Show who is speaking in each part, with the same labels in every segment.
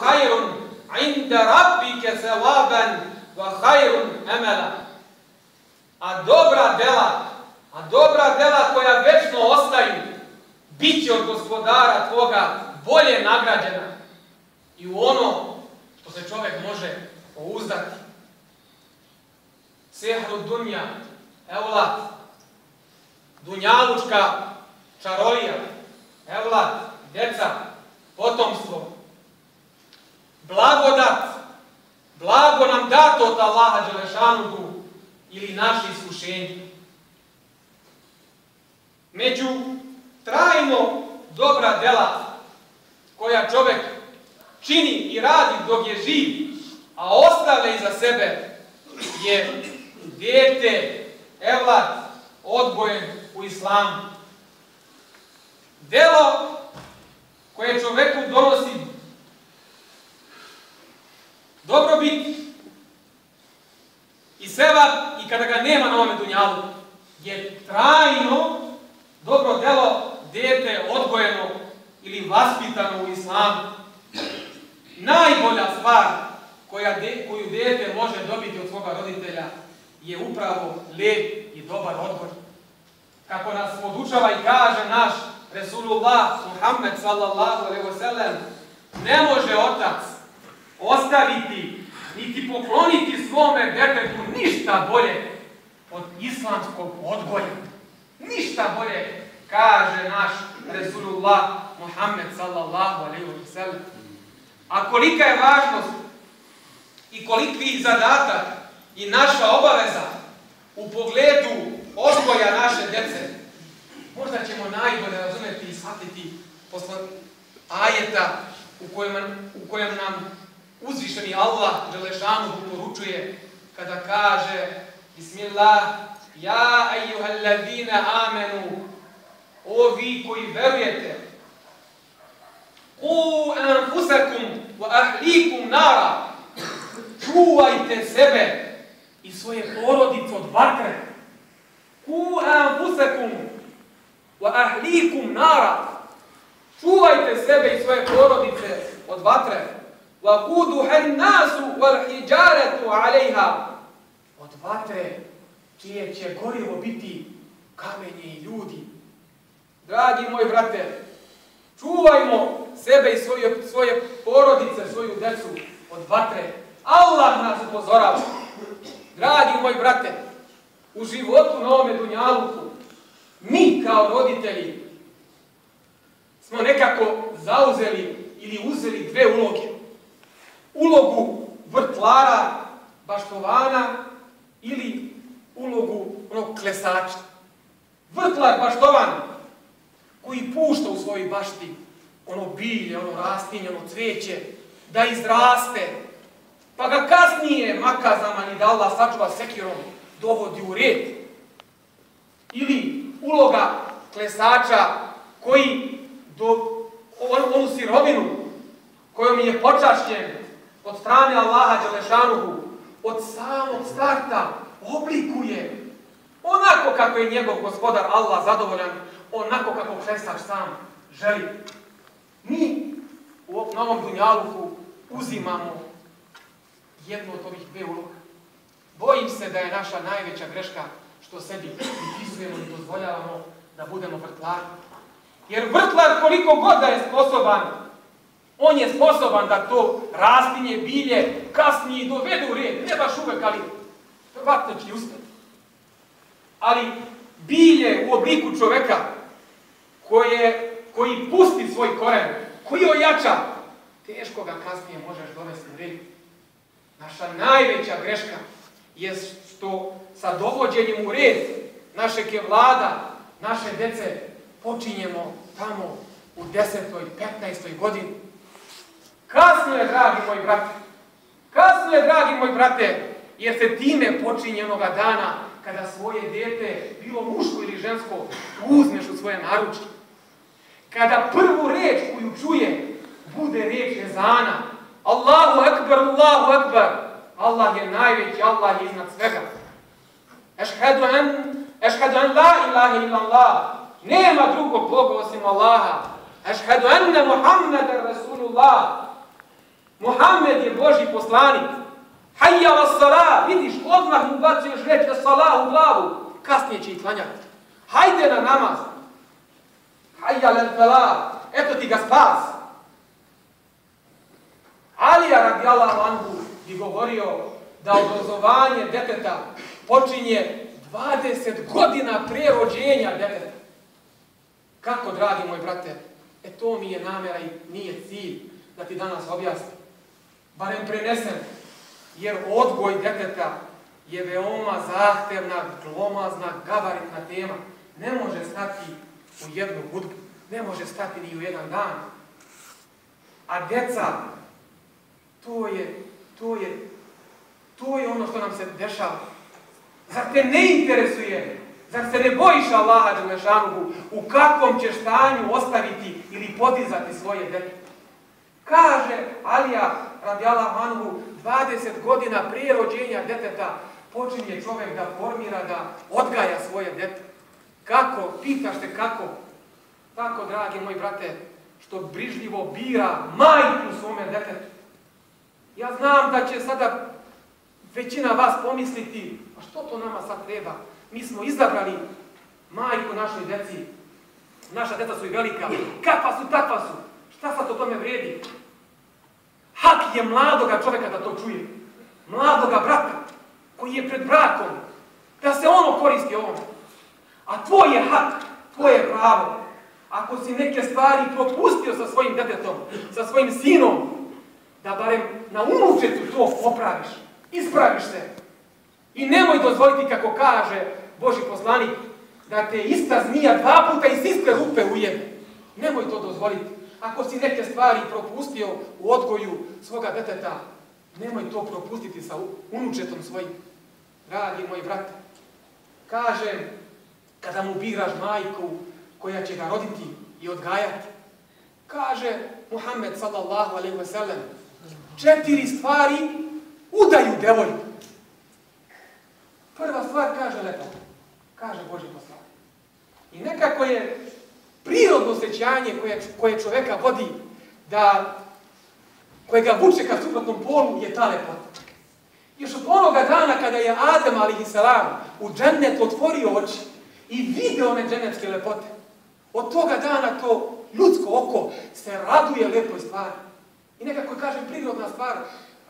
Speaker 1: khayrun inda rabbike thawaban wa khayrun amala. A dobra dela koja večno ostaju, bit će od gospodara tvoga bolje nagrađena i u ono što se čovjek može pouzdati. Sehru dunja, evlat, dunjalučka čarolija, evlat, djeca, potomstvo, blagodat, blago nam dato od Allaha Đelešanuhu ili naše iskušenje. Među trajno dobra dela koja čovjek čini i radi dok je živ, a ostavlja iza sebe, je dijete, evlat, odgojen u islamu. Delo koje čovjeku donosi dobrobit i sevap i kada ga nema na ovome dunjalu, je trajno dobro delo dijete odgojeno ili vaspitano u islamu. Najbolja stvar koju dijete može dobiti od svoga roditelja je upravo lijep i dobar odgoj. Kako nas podučava i kaže naš Resulullah Muhammed sallallahu alejhi ve sellem, ne može otac ostaviti niti pokloniti svome djetetu ništa bolje od islamskog odgoja. Ništa bolje, kaže naš Resulullah Muhammed sallallahu alejhi ve sellem. A kolika je važnost i koliki zadatak i naša obaveza u pogledu odgoja naše djece, možda ćemo najbolje razumjeti i shvatiti posle ajeta u kojem nam uzvišeni Allah Đelešanuhu poručuje kada kaže Bismillah, ja ejuhallazina amenu, o vi koji verujete, ku anfusakum wa ahlikum nara, čuvajte sebe i svoje porodice od vatre. Ku anfusakum wa ahlikum nara, čuvajte sebe i svoje porodice od vatre. Wa quduha an-nasu wal hijaratu 'alayha, od vatre čije će gorivo biti kamenje i ljudi. Dragi moji brate, čuvajmo sebe i svoje porodice, svoju djecu od vatre. Allah nas upozorava. Dragi moji brate, u životu na ovome dunjaluku, mi kao roditelji smo nekako zauzeli ili uzeli dve uloge. Ulogu vrtlara, baštovana ili ulogu onog klesača. Vrtlar, baštovan, koji pušta u svojoj bašti ono bilje, ono rastinje, ono cveće, da izraste, pa ga kasnije makazama ni da Allah sačuva sekirom dovodi u red. Ili uloga klesača koji onu sirovinu kojom je počašćen od strane Allaha Đelešanuhu od samog starta oblikuje onako kako je njegov gospodar Allah zadovoljan, onako kako klesač sam želi. Mi na ovom dunjaluku uzimamo jednu od ovih dve uloga. Bojim se da je naša najveća greška što sebi pripisujemo i dozvoljavamo da budemo vrtlari. Jer vrtlar koliko god da je sposoban, on je sposoban da to rastinje, bilje, kasnije dovede u red. Ne baš uvek, ali vjerojatno će uspjeti. Ali bilje u obliku čoveka koji pusti svoj koren, koji ojača, teško ga kasnije možeš dovesti u red. Naša najveća greška je što sa dovođenjem u red našeg vlada, naše djece, počinjemo tamo u 10. 15. godini. Kasno je, dragi moji brate. Kasno je, dragi moji brate, jer se time počinje onoga dana kada svoje dijete, bilo muško ili žensko, uzmeš u svoje naručje. Kada prvu reč koju čuje bude reč ezana. Allahu akbar, Allahu akbar. Allah je najveći, Allah je iznad svega. Ešhedu an la ilaha illallah. Nema drugog Boga osim Allaha. Ešhedu anna Muhammeden Rasulullah. Muhammed je Božji poslanik. Hayya ala salah, vidiš, odmah mu bacuješ reći salah u glavu, kasnije će ih klanjati. Hajde na namaz. Hayya ala falah, eto ti ga spas. Alija radijallahu anhu bi govorio da obrazovanje deteta počinje 20 godina prije rođenja deteta. Kako, dragi moj brate? To mi je namjera i nije cilj da ti danas objasnim. Barem prenesem, jer odgoj deteta je veoma zahtevna, glomazna, gabaritna tema. Ne može stati u jednu hudbu, ne može stati ni u jedan dan. A deca, to je ono što nam se dešava. Zar te ne interesuje? Zar se ne bojiš Allaha dželešanuhu u kakvom ćeš stanju ostaviti ili podizati svoje dete? Kaže Alija radijallahu anhu, 20 godina prije rođenja deteta počinje čovjek da formira, da odgaja svoje dete. Kako? Pitaš te kako? Tako, dragi moji brate, što brižljivo bira majku svome detetu. Ja znam da će sada većina vas pomisliti, a što to nama sad treba? Mi smo izabrali majku našoj deci. Naša deca su i velika. Kakva su, takva su. Šta sad o tome vrijedi? Hak je mladoga čovjeka da to čuje. Mladoga brata koji je pred brakom. Da se ono koristi ovom. A tvoj je hak, tvoje pravo. Ako si neke stvari propustio sa svojim detetom, sa svojim sinom, da barem na unučetu to popraviš. Ispraviš se. I nemoj dozvoliti, kako kaže Božji poslanik, da te ista zmija 2 puta iz iste rupe ujede. Nemoj to dozvoliti. Ako si neke stvari propustio u odgoju svoga deteta, nemoj to propustiti sa unučetom svojim. Dragi moji brate, kažem, kada mu biraš majku koja će ga roditi i odgajati, kaže Muhammed sallallahu alejhi ve sellem, 4 stvari udaju devojku. Prva stvar, kaže lepota, kaže Božji poslanik. I nekako je prirodno osjećanje koje čovjeka vodi, koje ga vuče ka suprotnom polu, je ta lepota. Još od onoga dana kada je Adem alejhiselam u džennetu otvorio oči i vidio one džennetske lepote, od toga dana to ljudsko oko se raduje lepoj stvari. I nekako kaže prirodna stvar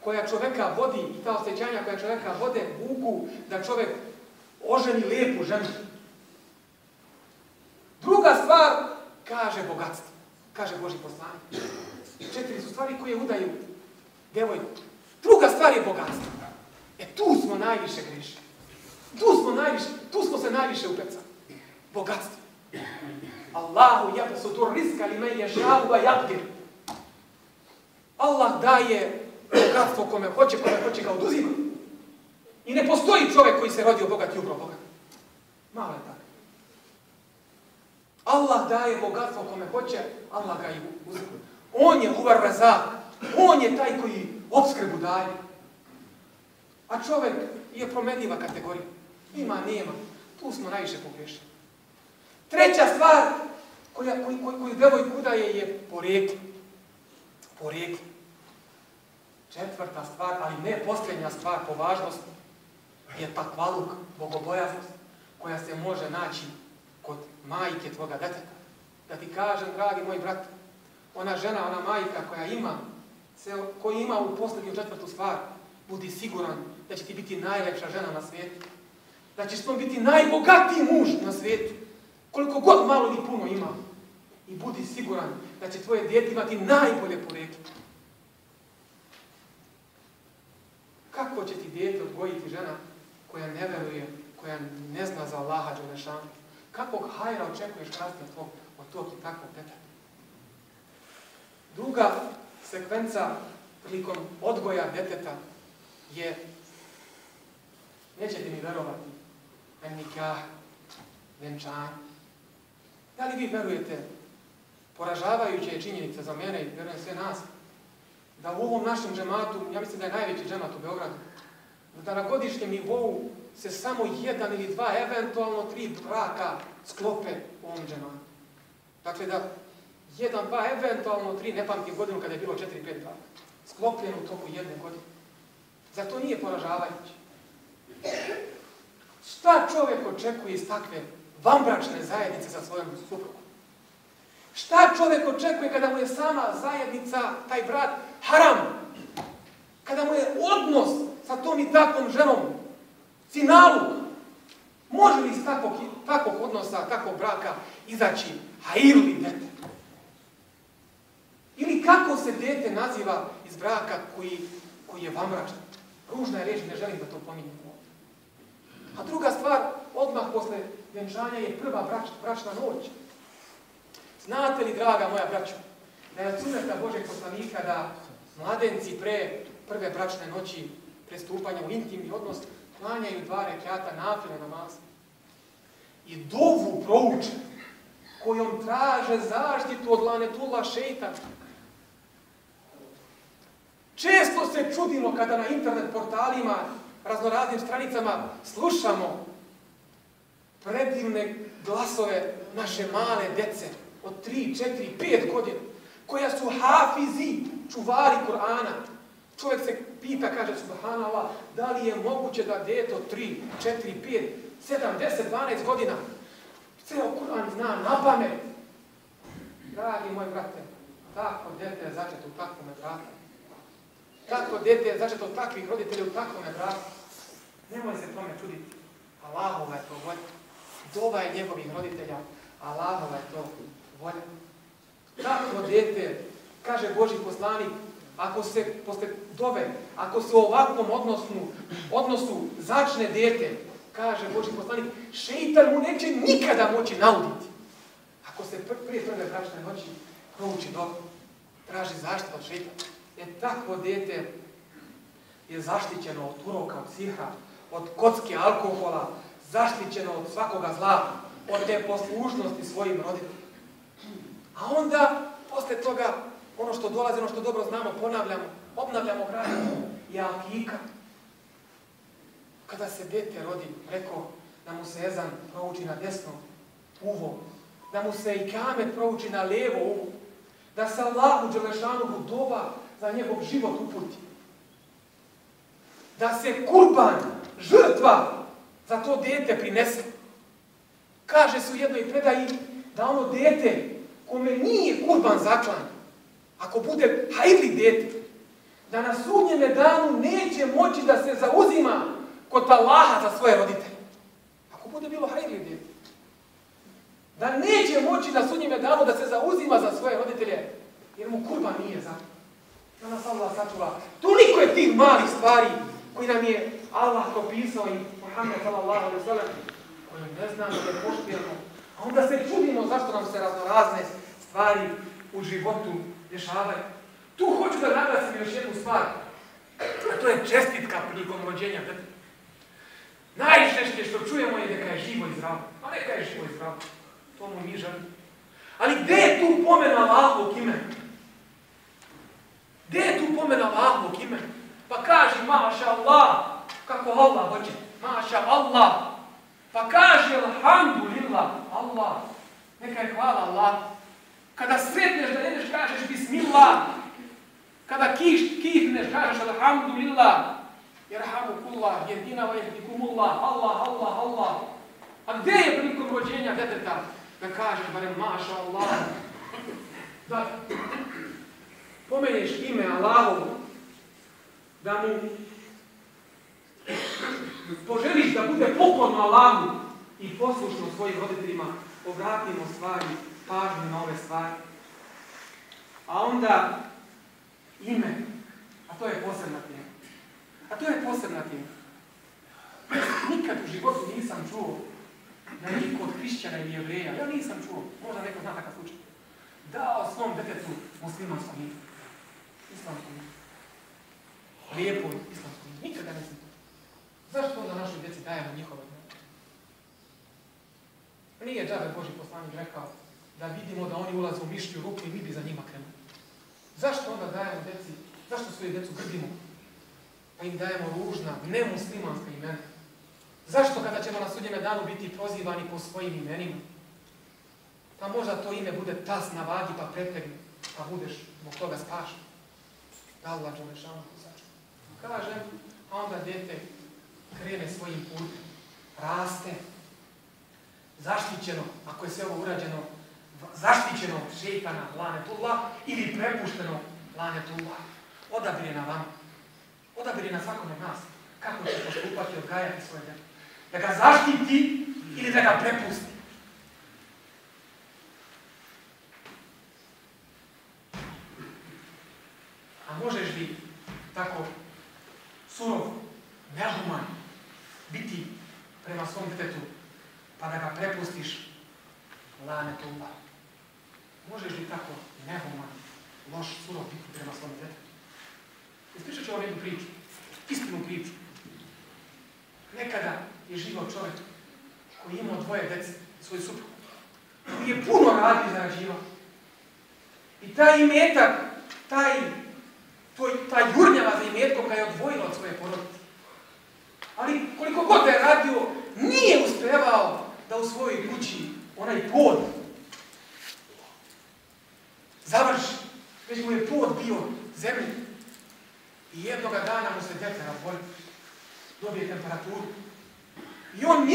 Speaker 1: koja čovjeka vodi i ta osjećanja koja čovjeka vode vuku da čovjek oženi lijepu ženu. Druga stvar, kaže bogatstvo. Kaže Božji poslanik. 4 su stvari koje udaju devojku. Druga stvar je bogatstvo. Tu smo najviše grešili. Tu smo se najviše upecali. Bogatstvo. Allahu yabsutu rizqa limen yasha'u wa yaqdir. Allah daje bogatstvo kome hoće ga oduzima. I ne postoji čovjek koji se rodio bogat i umro bogat. Malo je tako. Allah daje bogatstvo kome hoće, Allah ga i uzima. On je huvar razak. On je taj koji opskrbu daje. A čovjek je promjenjiva kategorija. Ima, nema. Tu smo najviše pogrešili. Treća stvar koju devojku udaje je porijeklo. Četvrta stvar, ali ne posljednja stvar po važnosti, je takvaluk, bogobojaznost, koja se može naći kod majke tvoga deteta. Da ti kažem, dragi moj brat, ona žena, ona majka koja ima u posljednju 4. stvar, budi siguran da će ti biti najlepša žena na svijetu. Da ćeš tom biti najbogatiji muž na svijetu. Koliko god malo ili puno ima. I budi siguran da će tvoje dijete imati najbolje porijeklo. Kako će ti dijete odgojiti žena koja ne veruje, koja ne zna za Allaha dželešanu? Kakvog hajra očekuješ kasnije od tog i takvog deteta? Druga sekvenca prilikom odgoja deteta je, nećete mi verovati, nikah, venčanje. Da li vi verujete, poražavajuća je činjenica za mene i vjerujem sve nas, da u ovom našem džematu, ja mislim da je najveći džemat u Beogradu, da na godišnjem nivou se samo 1 ili 2, eventualno 3 braka sklope u ovom džematu. Dakle, da 1, 2, eventualno 3, ne pamtim godinu kada je bilo 4, 5 braka sklopljeno u toku jedne godine. Zar to nije poražavajuće? Šta čovjek očekuje iz takve vanbračne zajednice sa svojom suprugom? Šta čovjek očekuje kada mu je sama zajednica, taj brat, haram? Kada mu je odnos sa tom i takvom ženom finalu? Može li iz takvog odnosa, takvog braka izaći hajirli dete? Ili kako se dete naziva iz braka koji je vanbračan? Ružna je riječ, ne želim da to pominjem ovdje. A druga stvar, odmah posle vjenčanja je prva bračna noć. Znate li, draga moja braćo, da je od sunneta Božeg poslanika da mladenci pre prve bračne noći, pre stupanja u intimni odnos, klanjaju 2 rekata nafile namaza i dovu prouče, kojom traže zaštitu od lanetullah šejtana. Često se čudimo kada na internet portalima, raznoraznim stranicama slušamo predivne glasove naše male dece od 3, 4, 5 godina, koja su hafizi, čuvari Kur'ana. Čovjek se pita, kaže, subhanallah, da li je moguće da dete od 3, 4, 5, 7, 10, 12 godina ceo Kur'an zna napamet? Dragi moj brate, tako dete je začeto u takvome braku. Tako dete je začeto od takvih roditelja u takvome braku. Nemoj se tome čuditi. Allahova je to volja. Dova je njegovih roditelja. Allahova je to volja. Takvo dete, kaže Božji poslanik, ako se posle dove, ako se u ovakvom odnosu začne dete, kaže Božji poslanik, šeitan mu neće nikada moći nauditi. Ako se prije prve bračne noći prouči dobro, traži zaštitu od šeitana. Takvo dete je zaštićeno od uroka, od siha, od kocke, alkohola, zaštićeno od svakoga zla, od neposlušnosti svojim roditeljima. A onda, posle toga, ono što dolazi, ono što dobro znamo, obnavljamo gradimo, je akika. Kada se dete rodi, rekao da mu se ezan prouči na desno uvo, da mu se ikamet prouči na lijevo uvo, da se Allahu dželešanuhu doba za njegov život uputi. Da se kurban, žrtva za to dete prinese. Kaže se u jednoj predaji da ono dete kome nije kurban zaklan, ako bude hajli dete, da na sudnjeme danu neće moći da se zauzima kod Allaha za svoje roditelje. Ako bude bilo hajli dete. Da neće moći na sudnjeme danu da se zauzima za svoje roditelje, jer mu kurban nije zaklan. Da nas Allah sačuva. Toliko je tih malih stvari koji nam je Allah propisao i Muhammed sallallahu alejhi ve sellem, koje ne znamo da ne poštujemo. A onda se čudimo zašto nam se raznorazne stvari u životu dešavaju. Tu hoću da naglasim još jednu stvar, a to je čestitka prilikom rođenja deteta. Najčešće što čujemo je neka je živo i zdravo. A neka je živo i zdravo. To mu mi želimo. Ali gde je tu pomen Allahovog imena? Gde je tu pomen Allahovog imena? Pa kaži maša Allah, kako Allah hoće. Maša Allah. Pa kaži alhamdulillah, Allah. Neka je hvala Allah. Kada sretneš da jedeš, kažeš bismillah. Kada kihneš, kažeš alhamdulillah. Jerhamukullah, jedina wa jehdikumullah, Allah, Allah, Allah. A gdje je prilikom rođenja deteta da kažeš barem maša Allah? Da pomeneš ime Allahovu, da mu poželiš da bude pokorno Allahu i poslušno svojim roditeljima, obratimo stvari, pažnju na ove stvari. A onda ime, a to je posebna tema. A to je posebna tema. Nikad u životu nisam čuo da niko od hrišćana ili jevreja, ja nisam čuo, možda neko zna takav slučaj, dao svom detetu muslimanskom ime. Islamsko ime. Lijepo islamsko ime. Nikada nisam to. Zašto onda našoj djeci dajemo njihove ime? Nije džabe Božji poslanik rekao da vidimo da oni ulaze u mišlju ruku i mi bi za njima krenuli. Zašto onda dajemo djeci, zašto svoju djecu grdimo? Pa im dajemo ružna, nemuslimanska imena. Zašto kada ćemo na sudnjeme danu biti prozivani po svojim imenima? Pa možda to ime bude tas na vagi pa pretegni, pa budeš zbog toga spašen. Da Allah Đelešanu sačuva. Kaže, a onda dete krene svojim putem, raste, zaštićeno, ako je sve ovo urađeno, zaštićeno od šejtana, lanetullah, ili prepušteno, lanetullah. Odabir je na vama. Odabir je na svakom od nas. Kako će postupati, odgajati svoje dete. Da ga zaštiti ili da ga prepusti. A možeš li tako surov, nehuman biti prema svom djetetu, pa da ga prepustiš, lanetullah? Možeš li tako nehuman, loš, surov biti prema svom djetetu? Ispričat ću vam jednu priču, istinu priču. Nekada je živao čovjek koji je imao 2 djece, svoju suprugu, koji je puno radio i zarađivao. I taj imetak, ta jurnjava za imetkom ga je odvojila od svoje porodice. Ali koliko god je radio, nije uspevao da u svojoj kući onaj pod završi. Već mu je pod bio zemlji. I jednoga dana mu se dete razboli. Dobije temperaturu. I on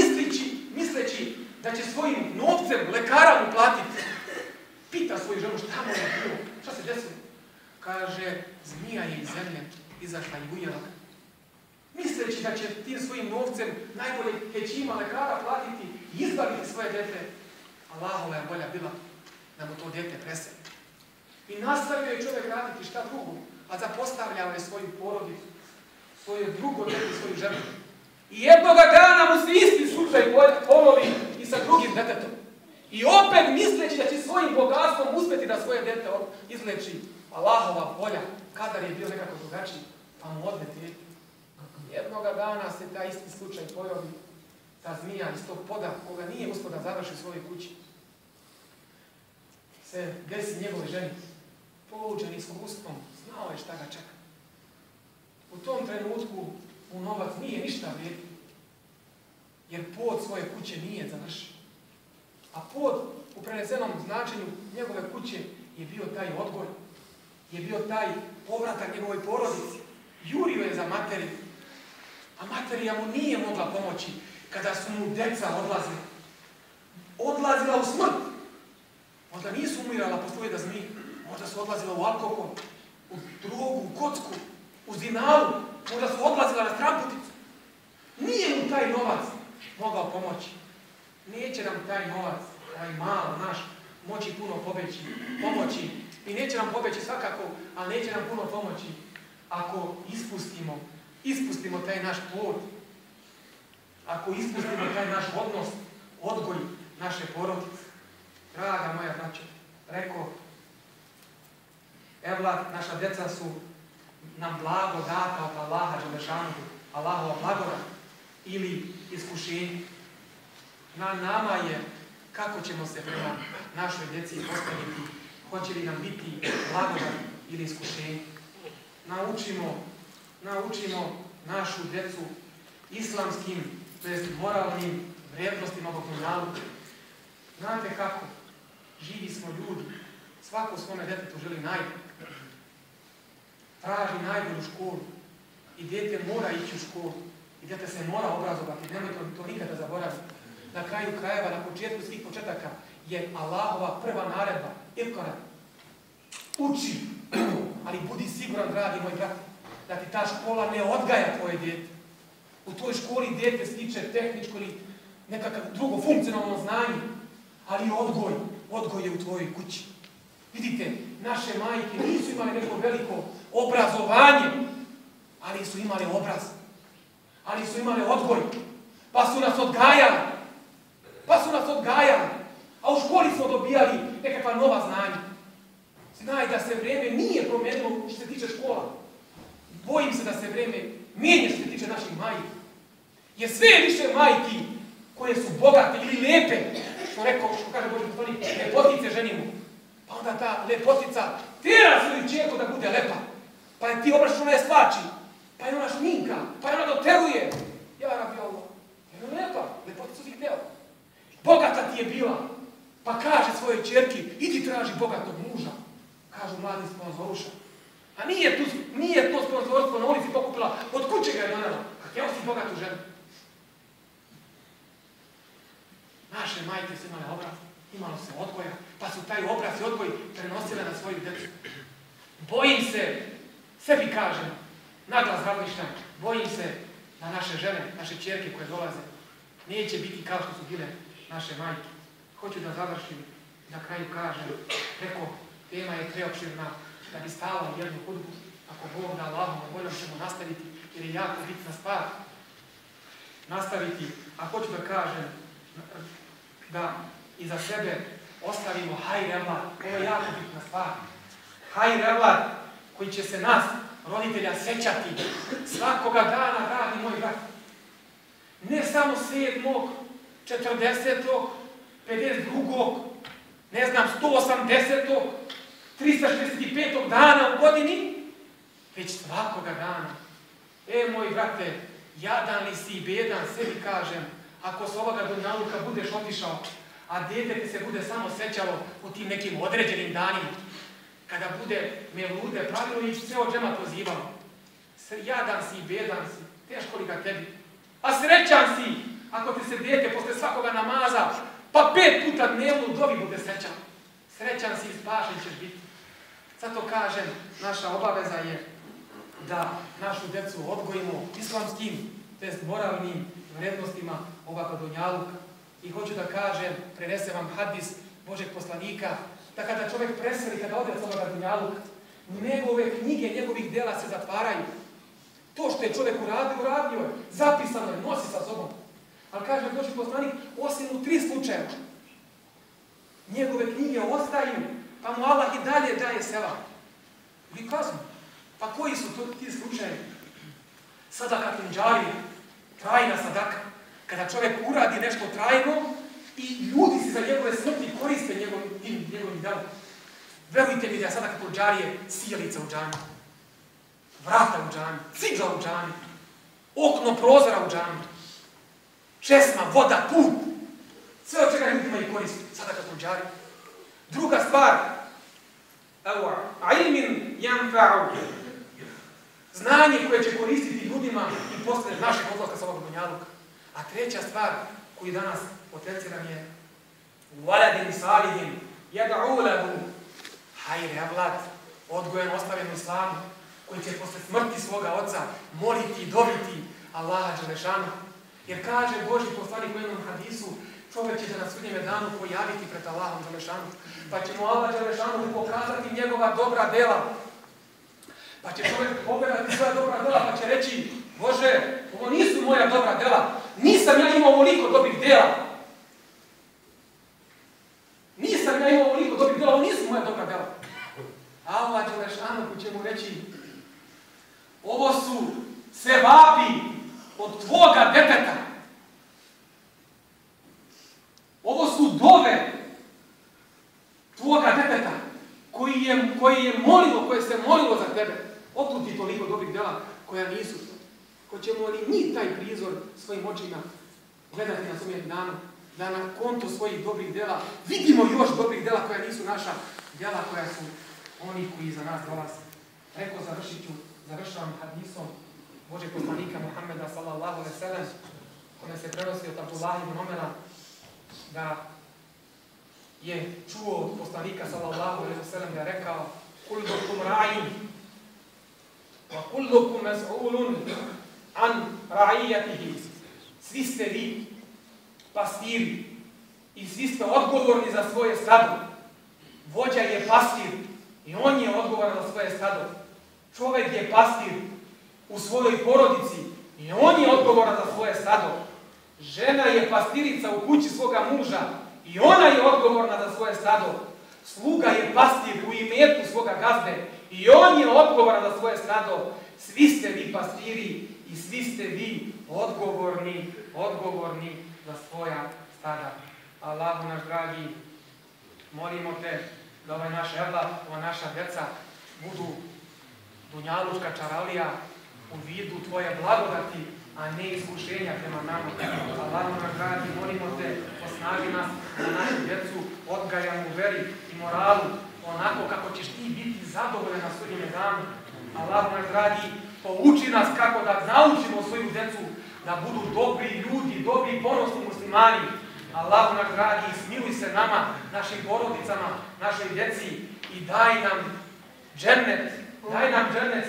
Speaker 1: misleći da će svojim novcem lekara mu platiti, pita svoju ženu šta mu je bilo, šta se desilo. Kaže, zmija je iz zemlje izašla i ujela ga. Misleći da će tim svojim novcem najbolje hećima lekara platiti i izbaviti svoje dete. Allahova je volja bila da mu to dete preseli. I nastavio je čovjek raditi šta drugo, a zapostavljao je svoju porodicu, svoje drugo dete, svoju ženu. I jednoga dana mu se isti slučaj ponovi i sa drugim detetom. I opet misleći da će svojim bogatstvom uspjeti da svoje dete izleči. Allahova volja, kadar je bio nekako drugačiji, pa mu odne dete. Jednoga dana se taj isti slučaj pojavi, ta zmija iz tog poda, koga nije uspio da završi u svojoj kući, se desi njegove ženi. Poučen iskustvom, znao je šta ga čeka. U tom trenutku mu novac nije ništa vrijedio, jer pod svoje kuće nije završio. A pod, u prenesenom značenju njegove kuće, je bio taj odgoj, je bio taj povratak njegovoj porodici. Jurio je za materiju, a materija mu nije mogla pomoći kada su mu deca odlazila u smrt. Možda nisu umirala posle da zmije, možda su odlazila u alkohol, u drogu, u kocku, u zinalu, možda su odlazila na stramputicu. Nije mu taj novac mogao pomoći. Neće nam taj novac, ovaj malo naš, moći puno pomoći. I neće nam pobeći svakako, ali neće nam puno pomoći ako ispustimo taj naš plod, ako ispustimo taj naš odnos, odgoj naše porodice. Draga moja braćo, rekao, evlad, naša djeca su nam blago data od Allaha Đelešanu, Allahova blagodat ili iskušenje. Na nama je kako ćemo se prema našoj djeci postaviti, hoće li nam biti blagodat ili iskušenje. Naučimo našu djecu islamskim, to jest moralnim vrijednostima ovog naloga. Znate kako? Živi smo ljudi. Svako svome djetetu želi najbolje. Traži najbolju školu. I dijete mora ići u školu. I dijete se mora obrazovati. Nemojte to nikada zaboraviti. Na kraju krajeva, na početku svih početaka je Allahova prva naredba. Ikra. Uči. Ali budi siguran, dragi moj brat, da ti ta škola ne odgaja tvoje dijete. U toj školi dijete stiče tehničko ili nekakav drugo funkcionalno znanje. Ali odgoj je u tvojoj kući. Vidite, naše majke nisu imale neko veliko obrazovanje, ali su imale obraz. Ali su imale odgoj. Pa su nas odgajali. A u školi smo dobijali nekakva nova znanja. Znaj da se vrijeme nije promijenilo što se tiče škola. Bojim se da se vrijeme mijenja što se tiče naših majki. Jer sve više majki koje su bogate ili lepe, što kaže Božji poslanik, lepotice ženimo. Pa onda ta lepotica tjera svoju čerku da bude lepa. Pa je ti obraš ona je svači. Pa je ona šminka. Pa je ona doteruje. Ja rabi Allah. Je ona lepa. Lepoticu si htjela. Bogata ti je bila. Pa kaže svojoj čerki, idi traži bogatog muža. Kažu mladi sponzoruša. A nije to sponzorstvo na ulici pokupila, od kuće ga je donela. Htjela si bogatu ženu. Naše majke su imale obraz, imalo se odgoja, pa su taj obraz i odgoj prenosile na svoju djecu. Bojim se, sebi kažem, naglas razmišljam, bojim se da naše žene, naše ćerke koje dolaze, neće biti kao što su bile naše majke. Hoću da završim, na kraju kažem, preko tema je preopširna, da bi stala u jednu hudbu, ako Bog da Allahom voljom ćemo nastaviti, jer je jako bitna stvar nastaviti, a hoću da kažem da iza sebe ostavimo hajr evlad, ovo je jako bitna stvar. Hajr evlad koji će se nas, roditelja, sećati svakoga dana, dragi moj brat. Ne samo 7., 40., 52., ne znam, 180., 365. dana u godini, već svakoga dana. Moj brate, jadan li si i bedan, sebi kažem, ako s ovoga dunjaluka budeš otišao, a dete ti se bude samo sećalo u tim nekim određenim danima, kada bude mevlude pravilo i sve od džema pozivalo. Jadan si i bedan si, teško li ga tebi. A srećan si, ako ti se dete posle svakoga namaza, pa 5 puta dnevno u dobi bude srećan. Srećan si i spašen ćeš biti. Zato kažem, naša obaveza je da našu decu odgojimo islamskim, tj. moralnim vrednostima ovoga dunjaluka. I hoću da kažem, prenesem vam hadis Božeg poslanika, da kada čovjek preseli, kada ode od ovoga dunjaluka, njegove knjige, njegovih dela se zatvaraju. To što je čovjek uradio je, zapisano je, nosi sa sobom. Ali kaže Božji poslanik, osim u 3 slučajeva. Njegove knjige ostaju, pa mu Allah i dalje daje sevap. Vi kaznu. Pa koji su to ti slučajevi? Sadaka džarija, trajna sadaka. Kada čovjek uradi nešto trajno i ljudi se za njegove smrti koriste njegovim delom. Verujte mi da je sadaka džarije sijalica u džami, vrata u džami, cigla u džami, okno prozora u džami, česma, voda, put. Sve od čega ljudi imaju korist, sadaka džarije. Druga stvar, ilmin yanfa'u, znanje koje će koristiti ljudima i posle našeg odlaska sa ovog dunjaluka. A treća stvar koju danas potenciram je waladin salihin yad'u lahu, hajr evlad, odgojen, ostavljen u islamu, koji će posle smrti svoga oca moliti i dobiti Allaha dželešanu. Jer kaže Božji poslanik u jednom hadisu, čovjek će se na sudnjeme danu pojaviti pred Allahom dželešanu, pa će mu Allah dželešanu pokazati njegova dobra dela. Pa će čovjek pogledati svoja dobra dela, pa će reći, Bože, ovo nisu moja dobra dela, nisam ja imao ovoliko dobrih dela. Nisam ja imao ovoliko dobrih dela, ovo nisu moja dobra dela. Allah dželešanu će mu reći, ovo su sve vapi od tvoga deteta. Ovo su dove tvoga deteta koje se molilo za tebe. Otkud ti toliko dobrih dela koja nisu? Hoćemo li mi taj prizor svojim očima gledati na sudnjem danu, da na konto svojih dobrih dela vidimo još dobrih dela koja nisu naša dela, koja su oni koji za nas dolaze. Rekao, završavam hadisom Božeg poslanika Muhammeda sallallahu alejhi ve sellem, kome se prenosi od Abdullah ibn Omera, da je čuo od poslanika sallallahu alejhi ve sellem da je rekao: kullukum ra'in wa kullukum mas'ulun an ra'iyatihi. Svi ste vi pastiri i svi ste odgovorni za svoje stado. Vođa je pastir i on je odgovoran za svoje stado. Čovjek je pastir u svojoj porodici i on je odgovoran za svoje stado. Žena je pastirica u kući svoga muža i ona je odgovorna za svoje stado. Sluga je pastir u imetku svoga gazde i on je odgovoran za svoje stado. Svi ste vi pastiri i svi ste vi odgovorni za svoja stada. Allahu naš dragi, molimo te da ovaj naš evlat, ova naša djeca budu dunjaluška čaralija u vidu tvoje blagodati, a ne iskušenja prema nama. Allahu naš dragi, molimo te, osnaži nas da našu djecu odgajamo u veri i moralu, onako kako ćeš ti biti zadovoljan na sudnjem danu. Allah naš dragi, pouči nas kako da naučimo svoju djecu da budu dobri ljudi, dobri i ponosni muslimani. Allah naš dragi, smiluj se nama, našim porodicama, našoj djeci i daj nam džennet,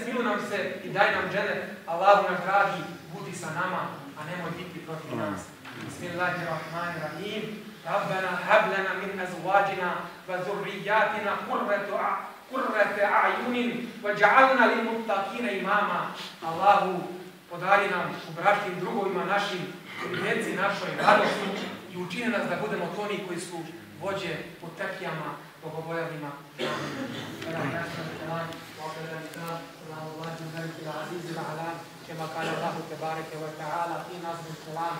Speaker 1: smiluj nam se i daj nam džennet. Allah naš dragi, budi sa nama, a nemoj biti protiv nas. Bismillahirrahmanirrahim. Rabbana hab lana min azwajina wa dhurriyyatina qurrata a'yunin waj'alna lil muttaqina imama. Allahu, podari nam u bračnim drugovima našim, u djeci našoj radosti i učini nas da budemo oni koji su vođe po tekijama, bogobojavima. كما قال الله تبارك وتعالى في نظم الكلام